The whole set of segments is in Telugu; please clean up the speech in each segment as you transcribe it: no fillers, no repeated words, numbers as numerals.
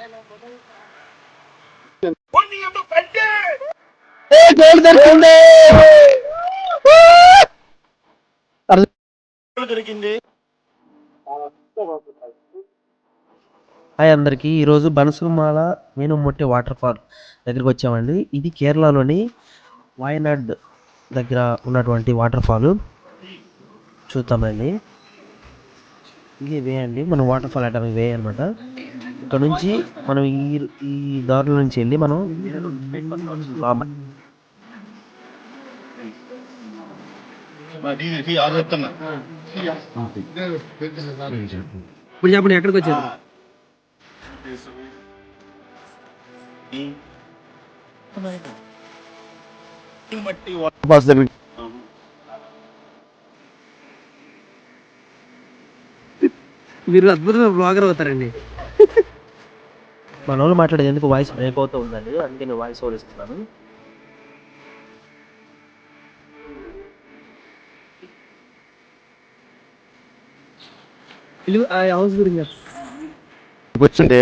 హాయ్ అందరికి, ఈరోజు బనసుమాల వేనుముట్టి వాటర్ ఫాల్ దగ్గరికి వచ్చామండి. ఇది కేరళలోని వాయనాడ్ దగ్గర ఉన్నటువంటి వాటర్ ఫాల్ చూద్దామండి. ఇది వే అండి, మనం వాటర్ ఫాల్ అంటే వే అనమాట. ఇక్కడ నుంచి మనం ఈ దారిలో నుంచి వెళ్ళి మనం ఇప్పుడు చెప్పండి ఎక్కడికి వచ్చారు? మీరు అద్భుతమైన బ్లాగర్ అవుతారండి. మన వాళ్ళు మాట్లాడేది ఎందుకు వాయిస్ బ్రేక్ అవుతూ ఉందండి, అందుకే నేను వాయిస్ ఓవర్ ఇస్తున్నాను. హౌస్ గురించి వచ్చిండే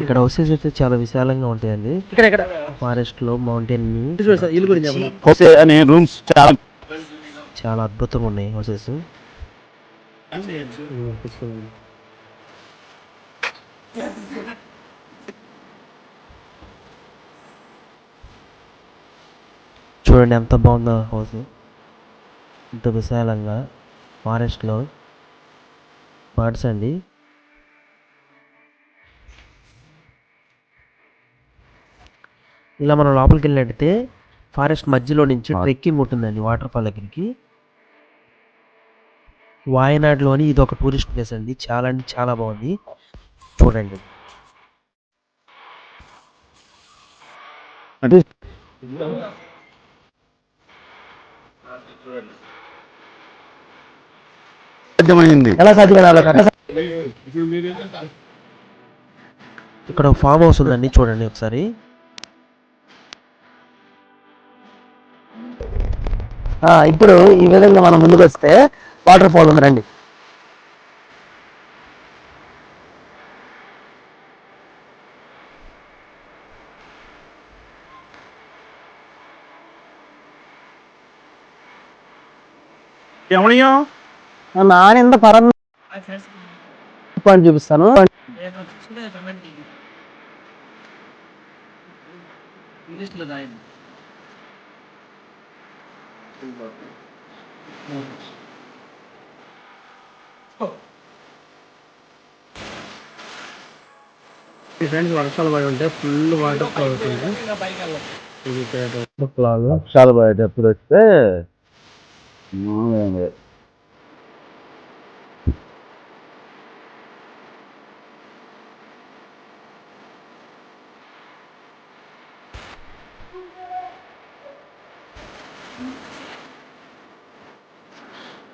ఇక్కడ హౌసెస్ అయితే చాలా విశాలంగా ఉంటాయండి. ఇక్కడ ఫారెస్ట్ లో మౌంటైన్ అనే రూమ్స్ చాలా అద్భుతంగా ఉన్నాయి హౌసెస్. చూడండి ఎంత బాగుందో హౌస్, ఇంత విశాలంగా ఫారెస్ట్ లో బర్డ్స్ అండి. ఇలా మనం లోపలికి వెళ్ళినట్టయితే ఫారెస్ట్ మధ్యలో నుంచి ట్రెక్కింగ్ ఉంటుందండి వాటర్ ఫాల్ దగ్గరికి. వాయనాడులోని ఇది ఒక టూరిస్ట్ ప్లేస్ అండి, చాలా అంటే చాలా బాగుంది. చూడండి అంటే ఎలా సాధ్యపడాలి? ఇక్కడ ఫామ్ హౌస్ ఉందండి, చూడండి ఒకసారి. ఇప్పుడు ఈ విధంగా మనం ముందుకు వస్తే వాటర్ ఫాల్ ఉంది రండి. నానెంత పరం చూపిస్తాను. ఫ్రెండ్స్ వర్షాలు పడి ఉంటే ఫుల్ వాటర్ వర్షాలు పడేటప్పుడు వస్తే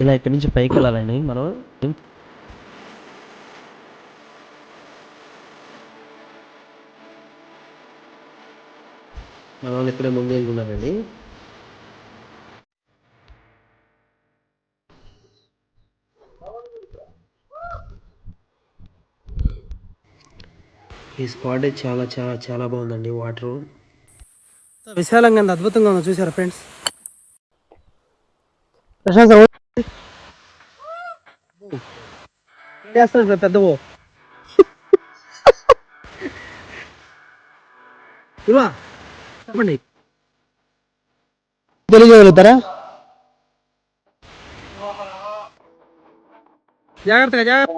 ఇలా ఇక్కడి నుంచి పైకి వెళ్ళాలండి మనం. మన వాళ్ళు ఇక్కడే ముందు వెళ్తున్నారండి. ఈ స్పాట్ చాలా చాలా చాలా బాగుందండి. వాటర్ విశాలంగా ఉంది, అద్భుతంగా ఉంది. చూసారా ఫ్రెండ్స్? చేస్తాడు పెద్దవో చెప్పండి, తెలియగలుగుతారా? జాగ్రత్తగా జాగ్రత్త.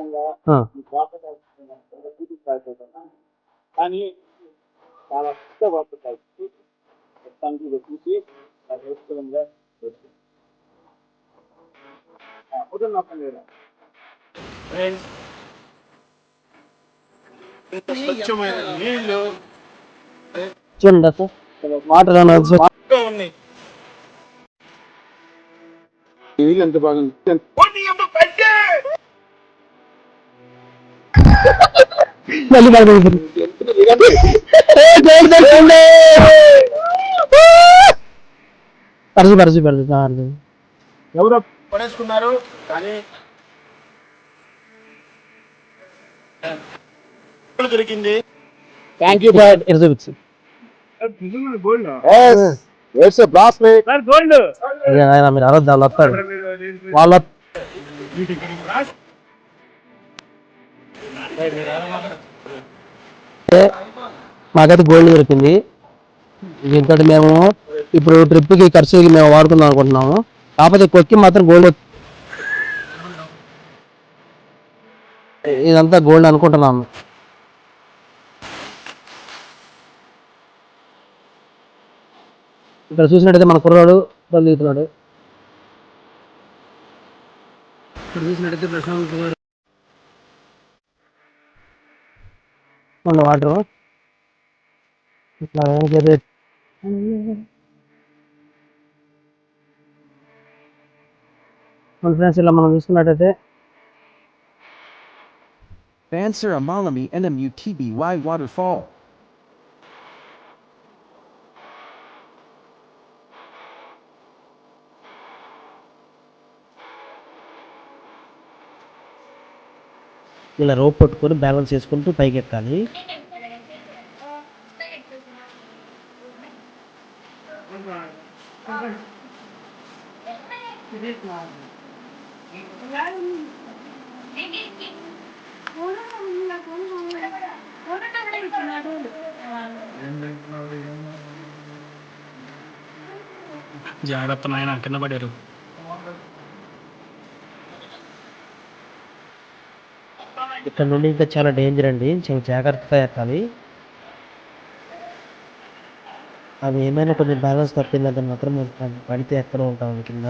కానీ చాలా కష్టపడతాయి చూసి చూడండి వాటర్ ఎంత బాగుంది. పరచు పరచు పరచు ఎవరో పడేసుకున్నారు కానీ దొరికింది. Thank you sir. ఇక్కడ చూపించు. It's bracelet. ఇక ఆయన మీరు అరవద్దు, వాళ్ళు వస్తారు. వాళ్ళు మాకైతే గోల్డ్ దొరికింది. దీంతో మేము ఇప్పుడు ట్రిప్కి ఖర్చుకి మేము వాడుకుందాం అనుకుంటున్నాము. కాకపోతే కొక్కి మాత్రం గోల్డ్, ఇదంతా గోల్డ్ అనుకుంటున్నాము. ఇక్కడ చూసినట్టయితే మన కుర్రాడు దిగుతున్నాడు. ఇక్కడ చూసినట్టయితే ప్రశాంత్ మన వాటర్ ఇట్లా మన ఫ్రెండ్స్ ఇలా మనం చూసుకున్నట్టయితే Banser Amalami NMUTBY Waterfall. ఇలా రోప్ పట్టుకొని బ్యాలెన్స్ చేసుకుంటూ పైకి ఎక్కాలి. జాగ్రత్త నాయన, కింద పడారు. ఇక్కడ నుండి ఇంకా చాలా డేంజర్ అండి, చాలా జాగ్రత్తగా ఎక్కాలి. అవి ఏమైనా కొంచెం బ్యాలెన్స్ తప్పిందంటే మాత్రం పడితే ఎక్కడ ఉంటాం కింద.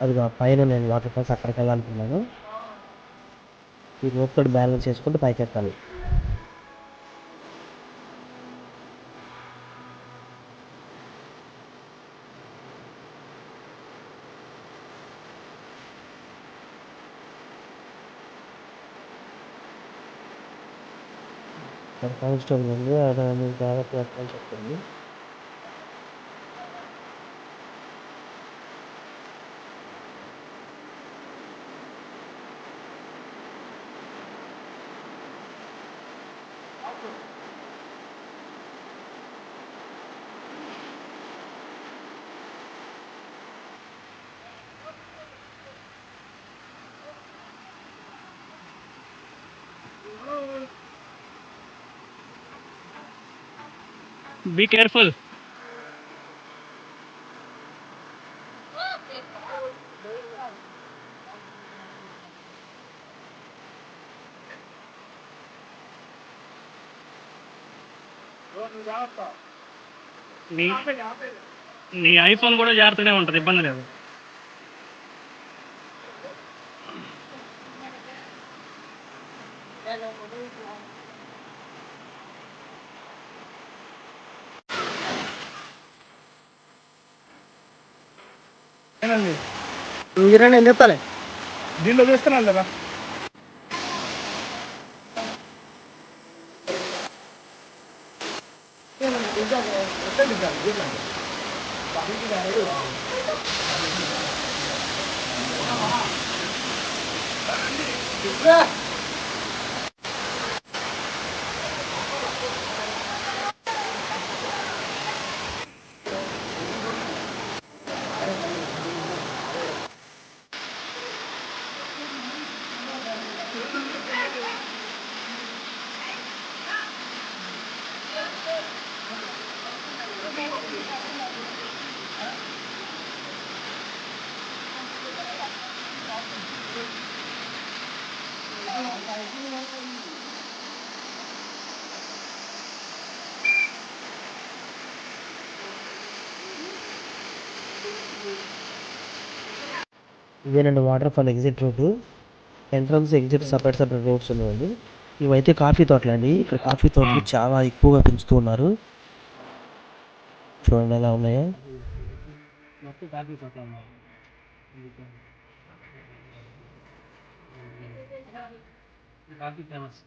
అది పైన నేను వాటర్ ఫాల్స్ అక్కడికి వెళ్ళాలనుకున్నాను. ఈ రోప్ తోటి బ్యాలెన్స్ చేసుకుంటూ పైకి ఎక్కాలి. కానిస్టేబుల్ ఉంది, ఆయన జాగ్రత్త ఎక్కని చెప్తుంది. Be careful. నీ ఐఫోన్ కూడా జాగ్రత్తనే ఉంటుంది, ఇబ్బంది లేదు. ఇంజనీర్ ఏం చెప్తాలే దీనిలో చేస్తున్నాను కదా. ఇదేనండి water fall exit route. Entrance exit separate routes ఉన్నాయండి. ఇవైతే కాఫీ తోటలు అండి. ఇక్కడ కాఫీ తోటలు చాలా ఎక్కువగా పెంచుతూ ఉన్నారు. చూడండి ఎలా ఉన్నాయో. Coffee famous.